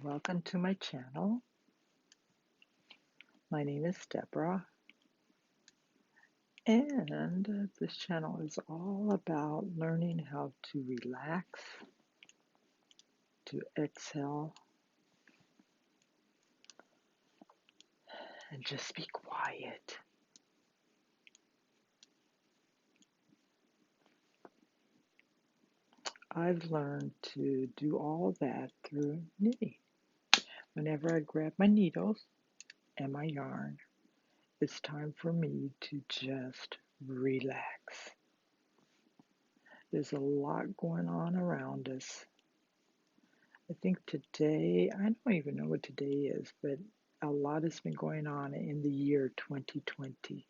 Welcome to my channel. My name is Deborah, and this channel is all about learning how to relax, to exhale, and just be quiet. I've learned to do all that through knitting. Whenever I grab my needles and my yarn, it's time for me to just relax. There's a lot going on around us. I think today, I don't even know what today is, but a lot has been going on in the year 2020.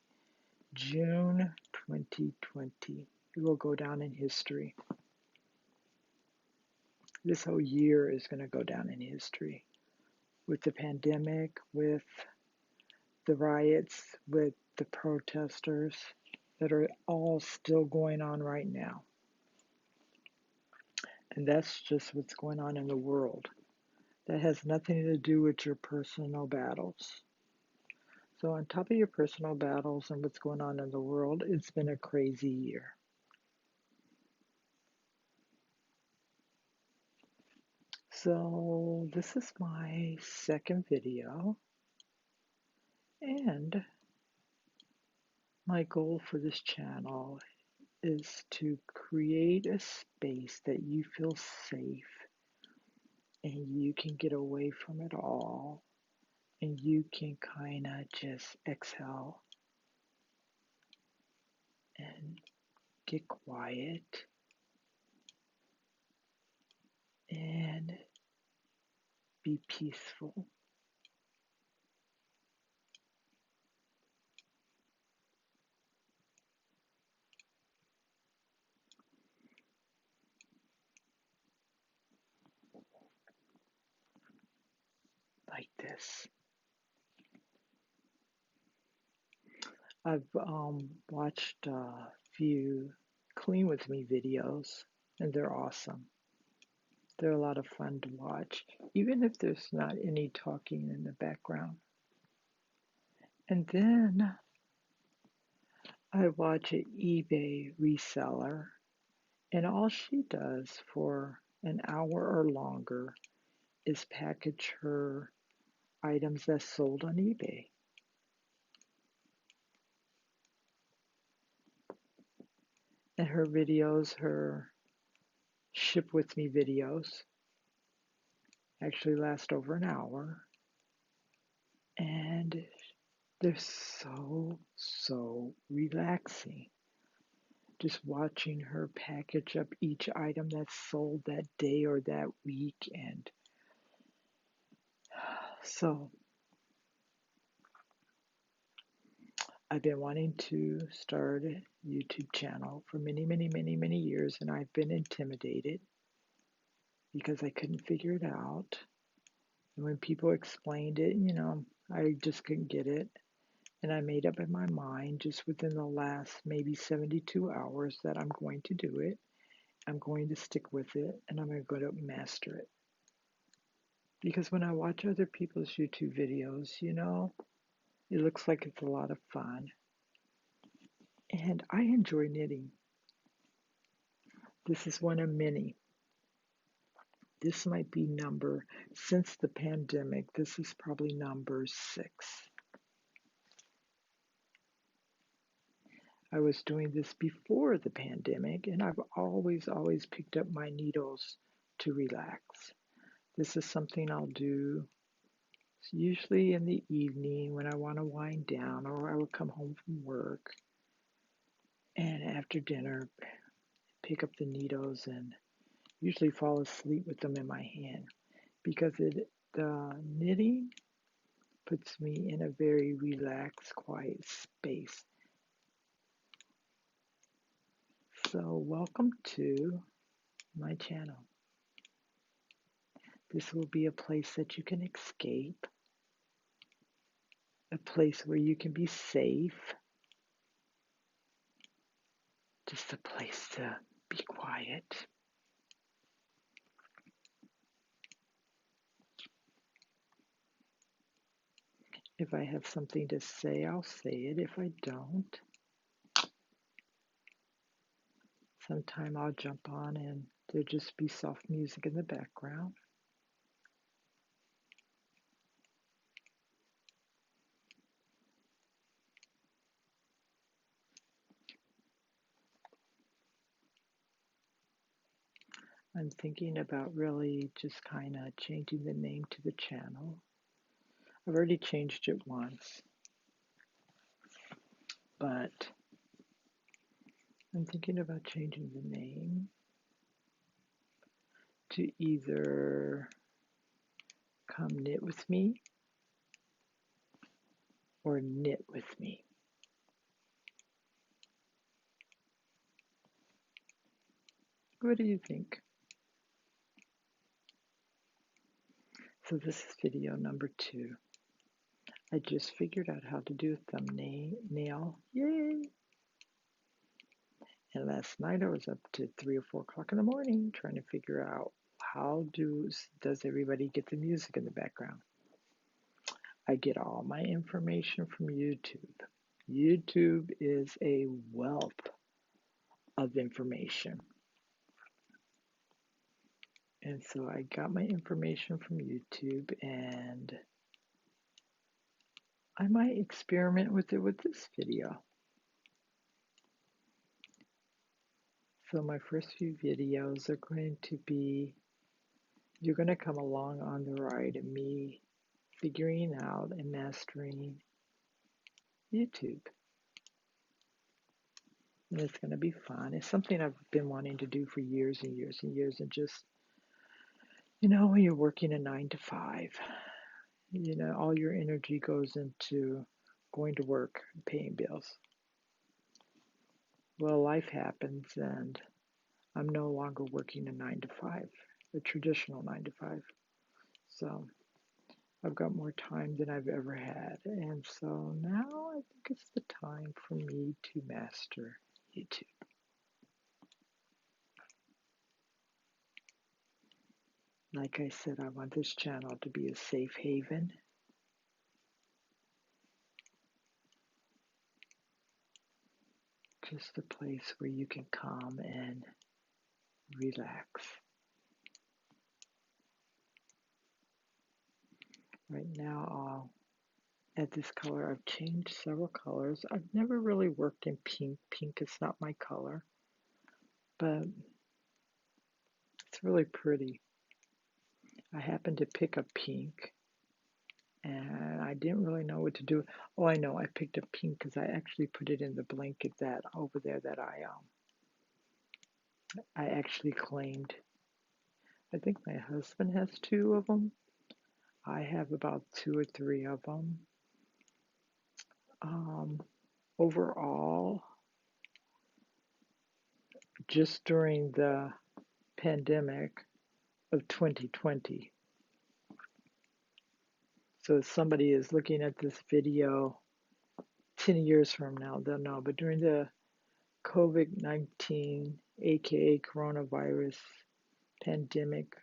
June 2020. It will go down in history. This whole year is going to go down in history with the pandemic, with the riots, with the protesters that are all still going on right now. And that's just what's going on in the world. That has nothing to do with your personal battles. So, on top of your personal battles and what's going on in the world, it's been a crazy year. So, this is my second video, and my goal for this channel is to create a space that you feel safe and you can get away from it all and you can kind of just exhale and get quiet and be peaceful. Like this. I've watched a few clean with me videos, and they're awesome. They're a lot of fun to watch, even if there's not any talking in the background. And then I watch an eBay reseller, and all she does for an hour or longer is package her items that's sold on eBay. And her videos, her ship with me videos, actually last over an hour. And they're so relaxing. Just watching her package up each item that's sold that day or that week. And so I've been wanting to start a YouTube channel for many years, and I've been intimidated because I couldn't figure it out. And when people explained it, I just couldn't get it. And I made up in my mind just within the last maybe 72 hours that I'm going to do it. I'm going to stick with it, and I'm going to master it. Because when I watch other people's YouTube videos, it looks like it's a lot of fun. And I enjoy knitting. This is one of many. This might be since the pandemic, this is probably number 6. I was doing this before the pandemic, and I've always picked up my needles to relax. This is something I'll do usually in the evening when I want to wind down, or I will come home from work and after dinner pick up the needles and usually fall asleep with them in my hand because the knitting puts me in a very relaxed, quiet space. So welcome to my channel. This will be a place that you can escape, a place where you can be safe, just a place to be quiet. If I have something to say, I'll say it. If I don't, sometime I'll jump on and there'll just be soft music in the background. I'm thinking about really just kind of changing the name to the channel. I've already changed it once, but I'm thinking about changing the name to either Come Knit With Me or Knit With Me. What do you think? So this is video number 2. I just figured out how to do a thumbnail. Yay! And last night I was up to 3 or 4 o'clock in the morning trying to figure out how does everybody get the music in the background. I get all my information from YouTube. YouTube is a wealth of information. And so I got my information from YouTube, and I might experiment with it with this video. So my first few videos are going to be, you're going to come along on the ride of me figuring out and mastering YouTube. And it's going to be fun. It's something I've been wanting to do for years and years and years. And just, when you're working a 9 to 5, all your energy goes into going to work, paying bills. Well, life happens, and I'm no longer working a 9 to 5, a traditional 9 to 5. So I've got more time than I've ever had. And so now I think it's the time for me to master YouTube. Like I said, I want this channel to be a safe haven. Just a place where you can come and relax. Right now, I'll add this color. I've changed several colors. I've never really worked in pink. Pink is not my color, but it's really pretty. I happened to pick up pink, and I didn't really know what to do. Oh, I know. I picked up pink because I actually put it in the blanket that over there that I actually claimed. I think my husband has 2 of them. I have about 2 or 3 of them. Overall, just during the pandemic of 2020. So if somebody is looking at this video 10 years from now, they'll know. But during the COVID-19, aka coronavirus pandemic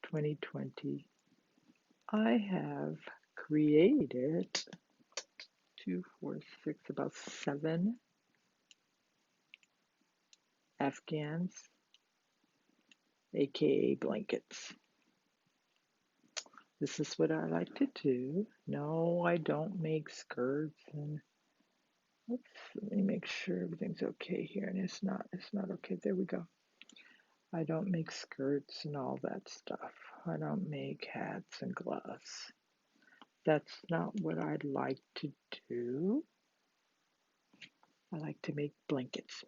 2020, I have created 2, 4, 6, about 7 Afghans, aka blankets. This is what I like to do. No, I don't make skirts, and oops, let me make sure everything's okay here. And it's not okay. There we go. I don't make skirts and all that stuff. I don't make hats and gloves. That's not what I'd like to do. I like to make blankets.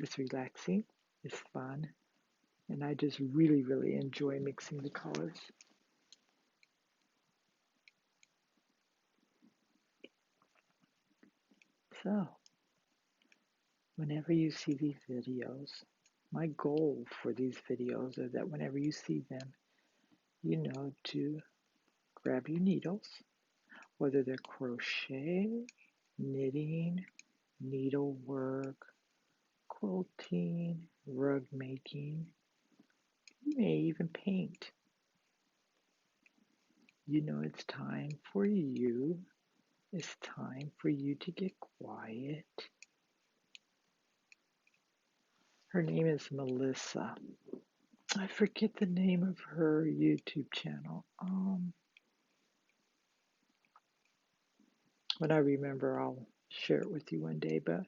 It's relaxing, it's fun, and I just really, really enjoy mixing the colors. So, whenever you see these videos, my goal for these videos is that whenever you see them, you know to grab your needles, whether they're crochet, knitting, needlework, quilting, rug making. You may even paint. You know it's time for you. It's time for you to get quiet. Her name is Melissa. I forget the name of her YouTube channel. When I remember, I'll share it with you one day. But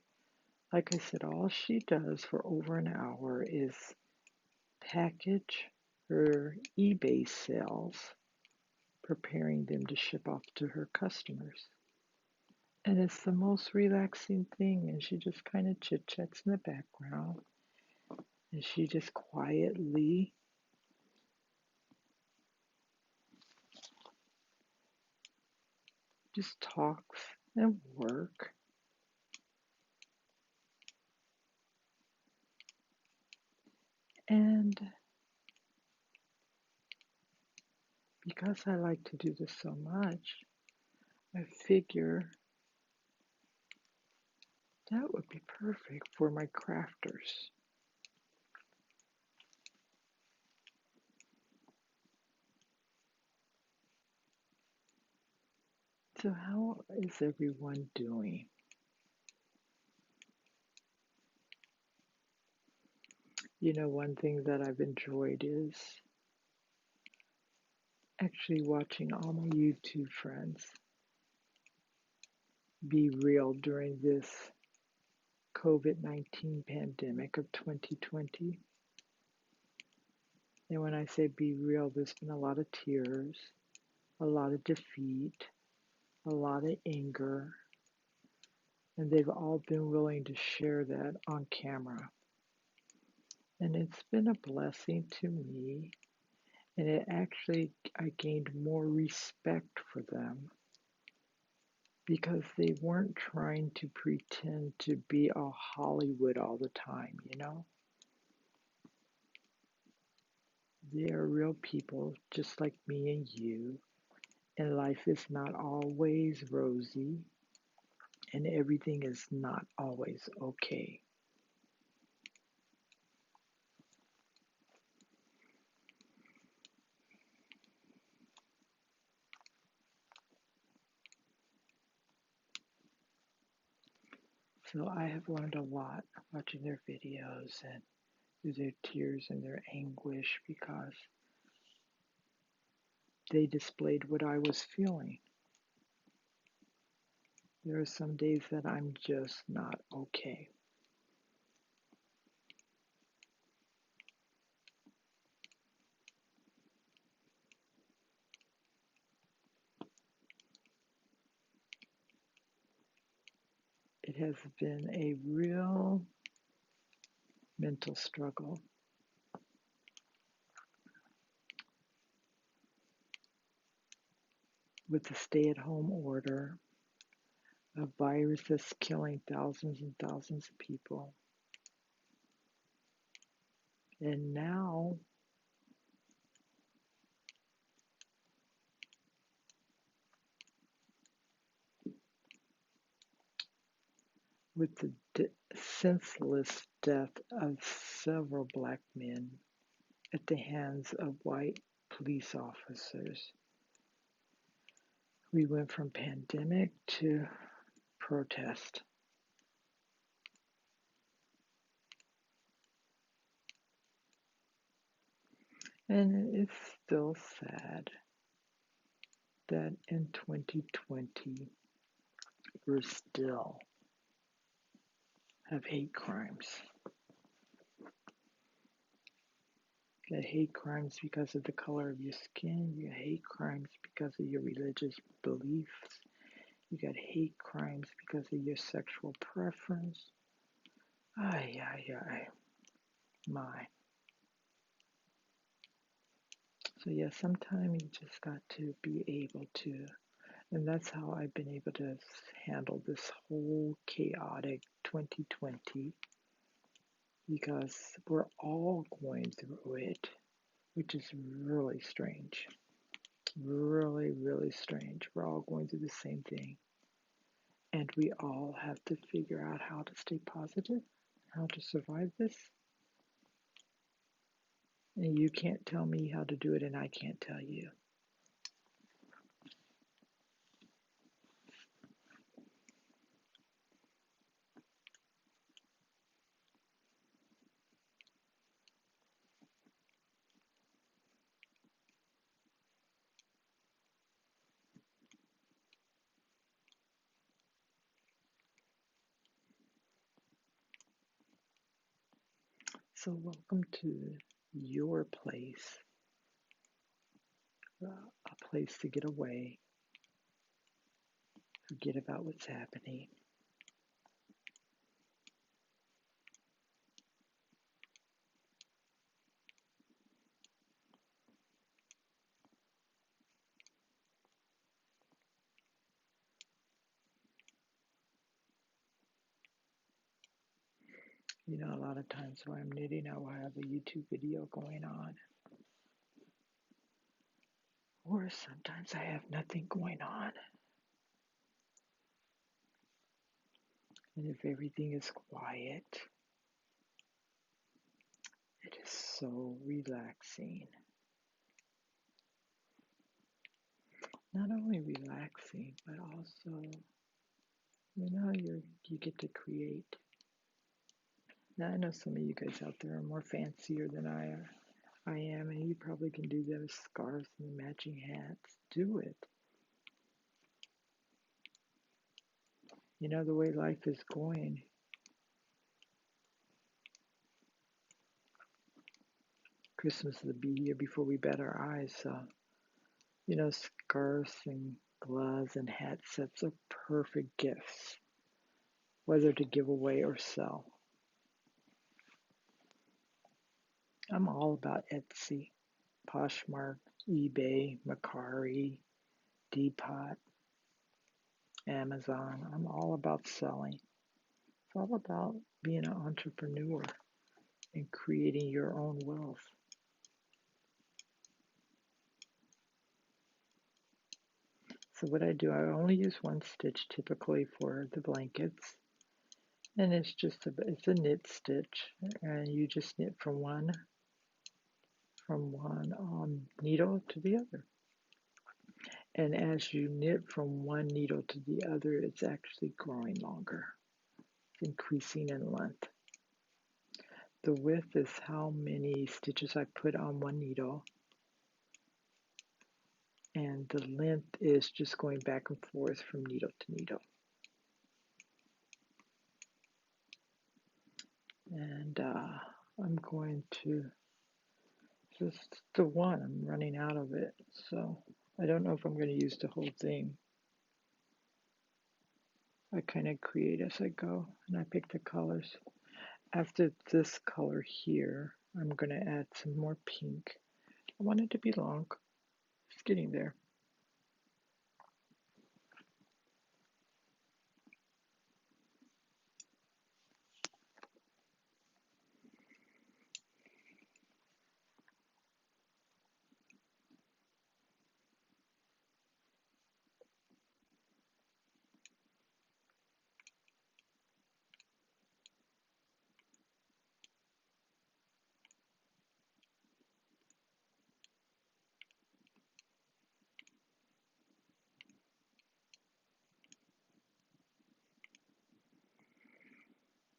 like I said, all she does for over an hour is package her eBay sales, preparing them to ship off to her customers. And it's the most relaxing thing. And she just kind of chit chats in the background. And she just quietly just talks and work. And because I like to do this so much, I figure that would be perfect for my crafters. So how is everyone doing? You know, one thing that I've enjoyed is actually watching all my YouTube friends be real during this COVID-19 pandemic of 2020. And when I say be real, there's been a lot of tears, a lot of defeat, a lot of anger, and they've all been willing to share that on camera. And it's been a blessing to me, and it actually, I gained more respect for them because they weren't trying to pretend to be all Hollywood all the time, you know? They are real people just like me and you, and life is not always rosy, and everything is not always okay. So I have learned a lot watching their videos and through their tears and their anguish because they displayed what I was feeling. There are some days that I'm just not okay. It has been a real mental struggle with the stay-at-home order, a virus that's killing thousands and thousands of people. And now with the senseless death of several black men at the hands of white police officers. We went from pandemic to protest. And it's still sad that in 2020 we still have hate crimes. You got hate crimes because of the color of your skin. You got hate crimes because of your religious beliefs. You got hate crimes because of your sexual preference. Ay, ay, ay. My. So, yeah, sometimes you just got to be able to, and that's how I've been able to handle this whole chaotic 2020 because we're all going through it, which is really strange. Really, really strange. We're all going through the same thing. And we all have to figure out how to stay positive, how to survive this. And you can't tell me how to do it, and I can't tell you. So, welcome to your place, a place to get away, forget about what's happening. You know, a lot of times when I'm knitting, I will have a YouTube video going on, or sometimes I have nothing going on. And if everything is quiet, it is so relaxing. Not only relaxing, but also, you get to create. Now I know some of you guys out there are more fancier than I am, and you probably can do those scarves and the matching hats. Do it. You know, the way life is going, Christmas will be here before we bat our eyes. So, scarves and gloves and hat sets are perfect gifts, whether to give away or sell. I'm all about Etsy, Poshmark, eBay, Mercari, Depot, Amazon. I'm all about selling. It's all about being an entrepreneur and creating your own wealth. So what I do, I only use one stitch typically for the blankets, and it's a knit stitch, and you just knit from one needle to the other. And as you knit from one needle to the other, it's actually growing longer. It's increasing in length. The width is how many stitches I put on one needle, and the length is just going back and forth from needle to needle. And I'm going to just the one. I'm running out of it, so I don't know if I'm going to use the whole thing. I kind of create as I go, and I pick the colors. After this color here, I'm going to add some more pink. I want it to be long. It's getting there.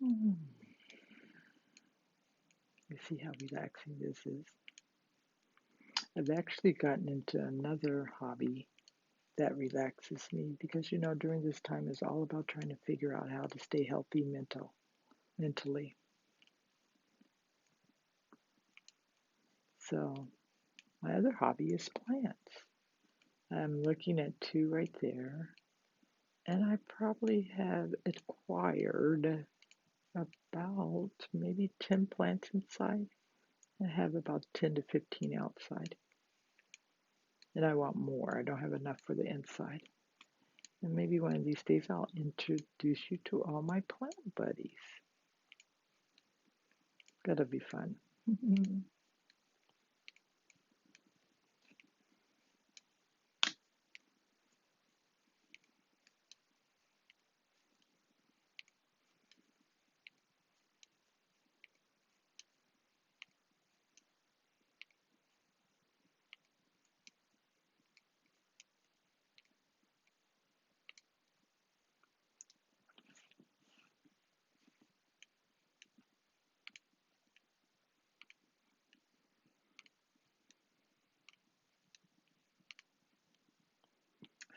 You see how relaxing this is? I've actually gotten into another hobby that relaxes me because, during this time is all about trying to figure out how to stay healthy mentally. So my other hobby is plants. I'm looking at two right there, and I probably have acquired about maybe 10 plants inside. I have about 10 to 15 outside. And I want more. I don't have enough for the inside. And maybe one of these days I'll introduce you to all my plant buddies. That'll be fun.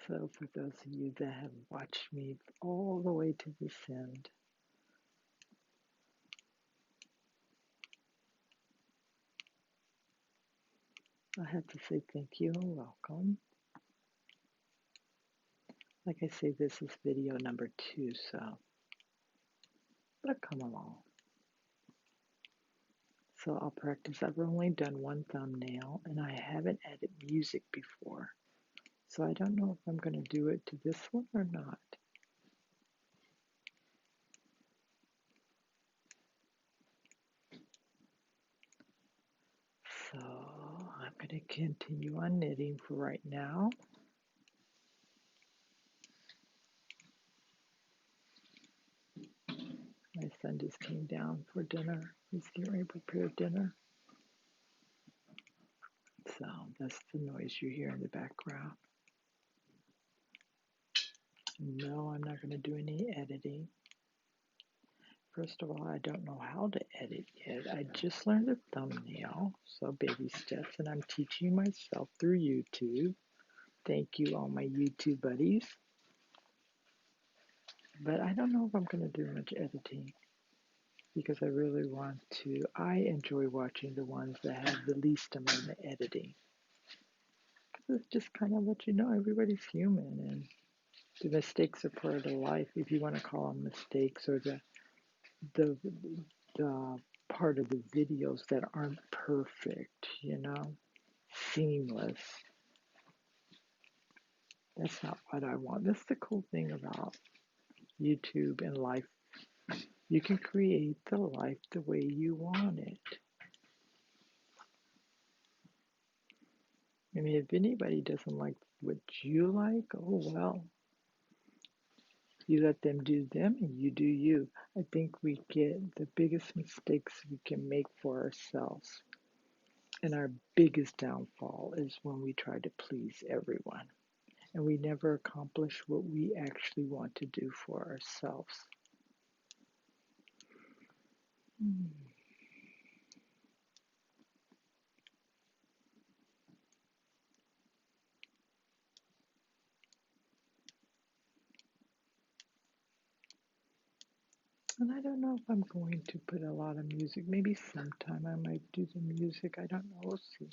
So for those of you that have watched me all the way to this end, I have to say thank you and welcome. Like I say, this is video number 2, but come along. So I'll practice. I've only done one thumbnail and I haven't added music before. So I don't know if I'm going to do it to this one or not. So I'm going to continue on knitting for right now. My son just came down for dinner. He's getting ready to prepare dinner. So that's the noise you hear in the background. No, I'm not going to do any editing. First of all, I don't know how to edit yet. I just learned the thumbnail, so baby steps, and I'm teaching myself through YouTube. Thank you, all my YouTube buddies. But I don't know if I'm going to do much editing because I really want to. I enjoy watching the ones that have the least amount of editing. Because it's just kind of let you know everybody's human and the mistakes are part of life, if you want to call them mistakes, or the part of the videos that aren't perfect, seamless. That's not what I want. That's the cool thing about YouTube and life. You can create the life the way you want it. I mean, if anybody doesn't like what you like, oh well. You let them do them and you do you. I think we get the biggest mistakes we can make for ourselves. And our biggest downfall is when we try to please everyone and we never accomplish what we actually want to do for ourselves. And I don't know if I'm going to put a lot of music. Maybe sometime I might do the music. I don't know. We'll see.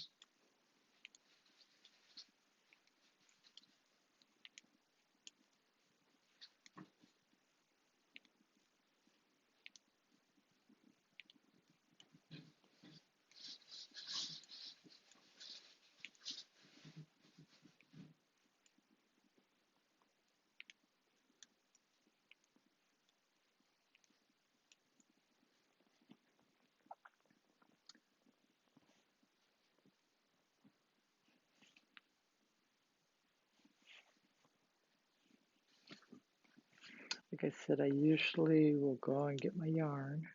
Like I said, I usually will go and get my yarn.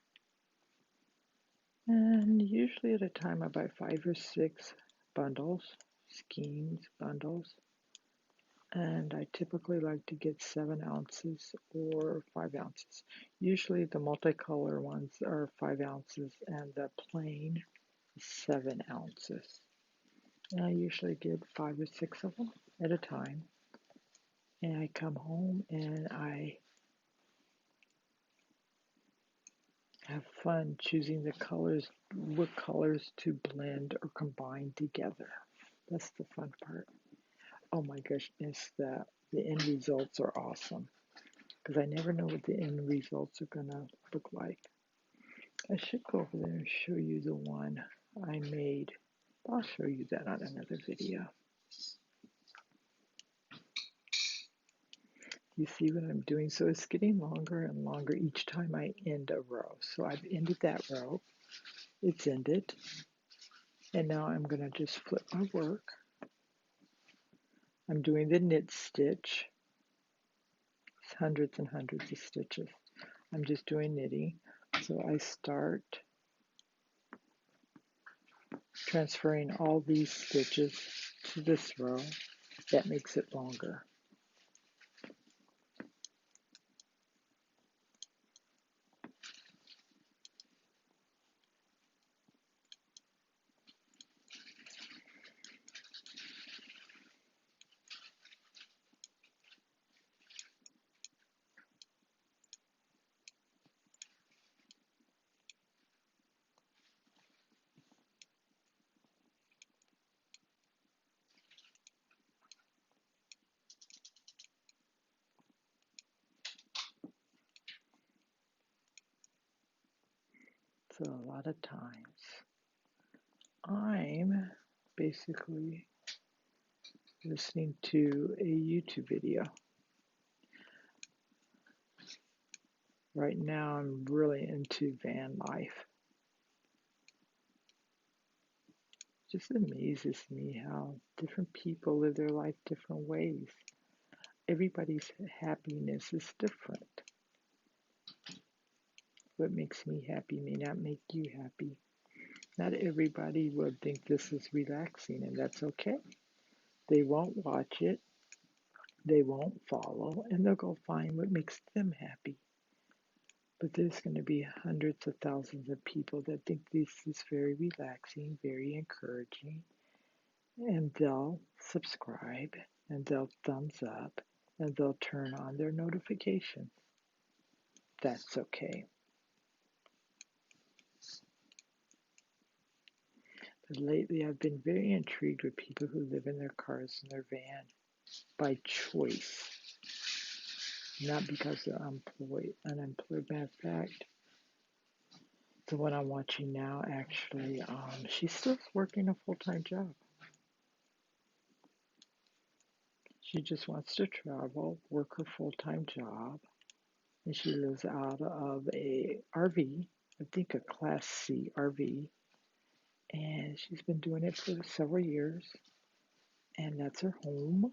And usually at a time I buy 5 or 6 bundles, skeins, bundles. And I typically like to get 7 ounces or 5 ounces. Usually the multicolor ones are 5 ounces and the plain 7 ounces. And I usually get 5 or 6 of them at a time. And I come home and I have fun choosing the colors, what colors to blend or combine together. That's the fun part. Oh my goodness, the end results are awesome because I never know what the end results are going to look like. I should go over there and show you the one I made. I'll show you that on another video. You see what I'm doing? So it's getting longer and longer each time I end a row. So I've ended that row. It's ended. And now I'm going to just flip my work. I'm doing the knit stitch. It's hundreds and hundreds of stitches. I'm just doing knitting. So I start transferring all these stitches to this row. That makes it longer. So a lot of times I'm basically listening to a YouTube video. Right now I'm really into van life. It just amazes me how different people live their life different ways. Everybody's happiness is different. What makes me happy may not make you happy. Not everybody will think this is relaxing, and that's okay. They won't watch it, they won't follow, and they'll go find what makes them happy. But there's going to be hundreds of thousands of people that think this is very relaxing, very encouraging, and they'll subscribe, and they'll thumbs up, and they'll turn on their notifications. That's okay. But lately, I've been very intrigued with people who live in their cars in their van by choice, not because they're unemployed. Matter of fact, the one I'm watching now, actually, she's still working a full-time job. She just wants to travel, work her full-time job, and she lives out of a RV, I think a Class C RV, and she's been doing it for several years, and that's her home.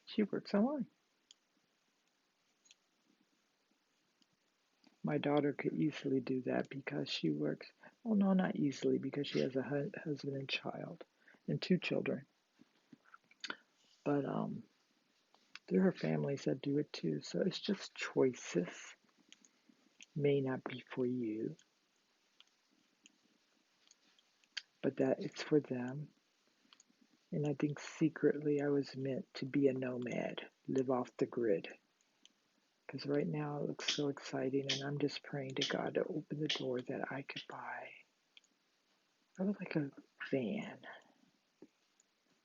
She works online. My daughter could easily do that because she works, well, no, not easily, because she has a husband and child, and 2 children. But there are families that do it too, so it's just choices. May not be for you, but that it's for them. And I think secretly I was meant to be a nomad, live off the grid. Because right now it looks so exciting, and I'm just praying to God to open the door that I could buy. I would like a van,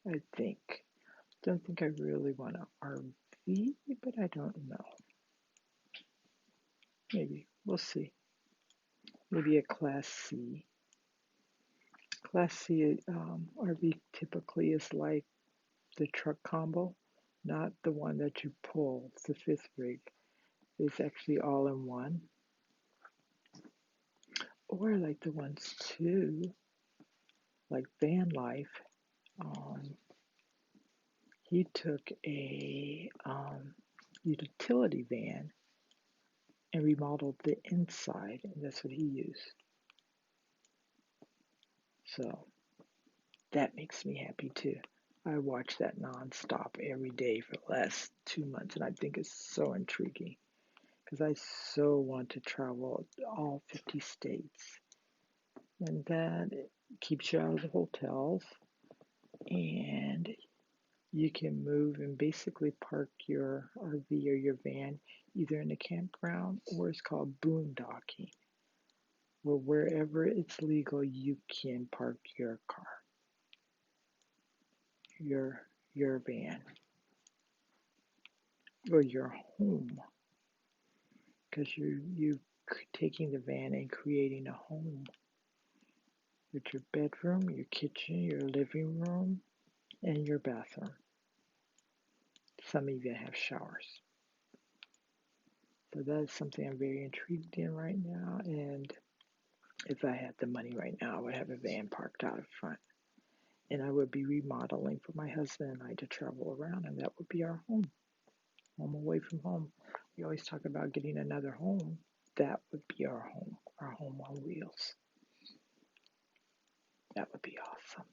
I think. Don't think I really want an RV, but I don't know. Maybe. We'll see. Maybe a Class C. Class C RV typically is like the truck combo, not the one that you pull. It's the fifth rig. It's actually all in one. Or like the ones too, like van life. He took a utility van and remodeled the inside, and that's what he used. So that makes me happy too. I watch that nonstop every day for the last 2 months, and I think it's so intriguing because I so want to travel all 50 states. And that keeps you out of the hotels, and you can move and basically park your RV or your van either in a campground, or it's called boondocking, where wherever it's legal you can park your car, your van, or your home, because you taking the van and creating a home with your bedroom, your kitchen, your living room, and your bathroom. Some even have showers. So that is something I'm very intrigued in right now, and if I had the money right now, I would have a van parked out in front, and I would be remodeling for my husband and I to travel around, and that would be our home away from home. We always talk about getting another home. That would be our home on wheels. That would be awesome.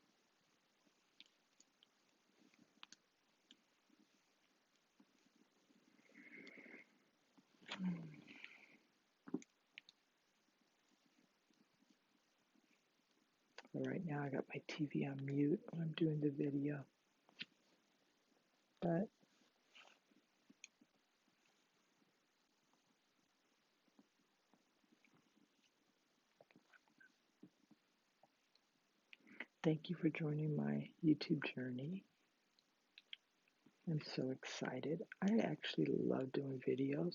So right now I got my TV on mute when I'm doing the video, but thank you for joining my YouTube journey. I'm so excited. I actually love doing videos.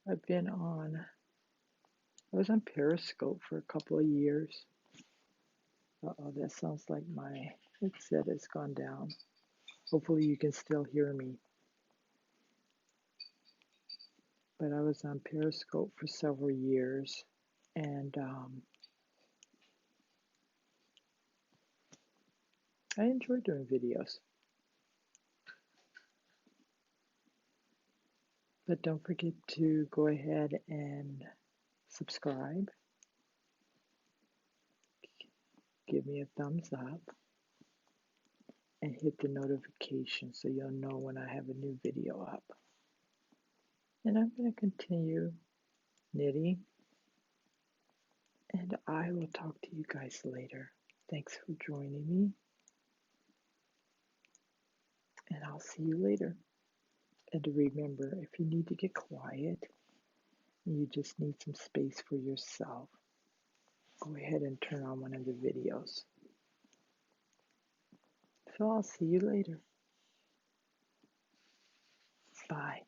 I've been on I was on Periscope for a couple of years. Uh-oh, that sounds like my headset has gone down. Hopefully you can still hear me. But I was on Periscope for several years, and I enjoy doing videos. But don't forget to go ahead and subscribe, give me a thumbs up, and hit the notification so you'll know when I have a new video up. And I'm going to continue knitting, and I will talk to you guys later. Thanks for joining me, and I'll see you later. And remember, if you need to get quiet and you just need some space for yourself, go ahead and turn on one of the videos. So I'll see you later. Bye.